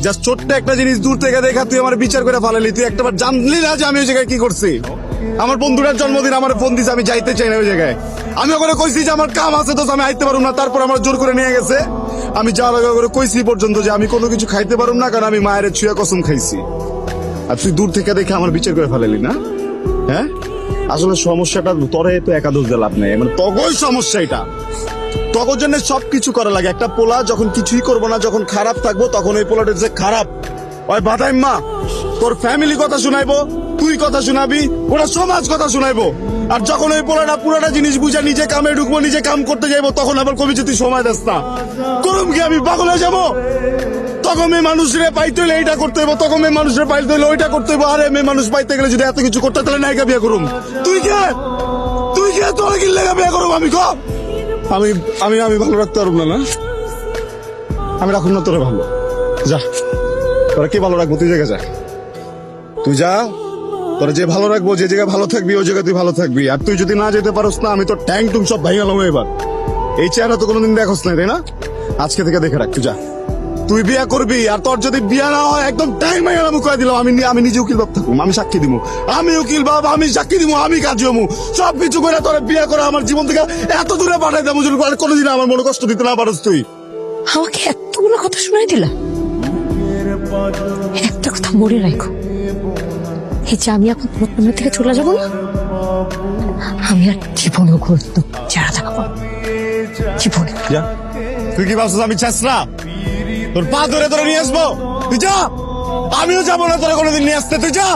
Just ছোট্ট একটা জিনিস দূর থেকে দেখা তুই আমার বিচার করে ফালালি। তুই একটাবার জানলি না যে আমি ওই জায়গায় কি করছি? আমার বন্ধুটার জন্মদিন আমার ফোন দিছে, আমি যাইতে চাই না ওই জায়গায়। আমি ওখানে কইছি যে আমার কাম আছে, তো আমি আইতে পারুম না, তারপর আমার জোর করে নিয়ে গেছে। আমি যাওয়ার আগে করে কইছি পর্যন্ত যে আমি কোনো কিছু খাইতে পারুম না, কারণ আমি মায়ের ছুঁয়া কসম খাইছি। আর তুই দূর থেকে দেখে আমার বিচার করে ফেলালি না? হ্যাঁ, আসলে সমস্যাটা তোরে তো একাদশ দিয়ে লাভ নেই, মানে তগই সমস্যা এটা। তগর জন্য সবকিছু করা লাগে। একটা পোলা যখন কিছুই করবো না, যখন খারাপ থাকবো, তখন ওই পোলাটা যে খারাপ ওই বাদাই মা তোর ফ্যামিলি কথা শুনাইবো, তুই কথা শুনাবি, ওরা সমাজ কথা শুনাইবো। আর যখন ওই পোলাটা পুরোটা জিনিস বুঝা নিজে কামে ঢুকবো, নিজে কাম করতে যাইবো, তখন আবার কবি যে তুই সময় দাস না। করুম কি আমি পাগল হয়ে যাবো? তখন মেয়ে মানুষের পাইতে হইলে এইটা করতে হইব, তখন মেয়ে মানুষের পাইতে হইলে ওইটা করতে হইব। আরে মেয়ে মানুষ পাইতে গেলে যদি এত কিছু করতে, তাহলে নায়িকা বিয়ে করুম। তুই কে তোর কি লেগা বিয়ে করুম? আমি ক আমি আমি আমি ভালো রাখতে পারবো না। আমি রাখুন না তোরা ভালো। যা, তোরা কি ভালো রাখবো? তুই জায়গা যা, তুই যা। তোরা যে ভালো রাখবো, যে জায়গায় ভালো থাকবি, ওই জায়গায় তুই ভালো থাকবি। আর তুই যদি না যেতে পারোস না, আমি তো ট্যাং টুং সব ভাই গেলাম এবার। এই চেহারা তো কোনোদিন দেখোস না, তাই না? আজকে থেকে দেখে রাখ, তুই যা। তুই বিয়া করবি, আর তোর যদি বিয়া না হয় একদম টাইম হয়ে গেলাম কয়ে দিলাম। আমি নিজে উকিল বাপ থাকুম, আমি সাক্ষী দিব, আমি উকিল বাপ, আমি সাক্ষী দিব, আমি কাজ হমু, সবকিছু করে তোরা বিয়া করে আমার জীবন থেকে এত দূরে পাঠাই দেবো, যদি কোনোদিন আমার মনে কষ্ট দিতে না পারোস তুই। আমাকে এতগুলো কথা শোনাই দিলা। একটা কথা মনে রাখো, এই যে আমি এখন তোমার থেকে চলে যাবো না, আমি আর জীবনও ঘুরতো যারা থাকবো জীবনে। যা, তুই কি ভাবছিস আমি চেষ্টা তোর পা ধরে ধরে নিয়ে আসবো? তুই যা, আমিও যাবো না তোরা কোনোদিন নিয়ে আসতে। তুই যা।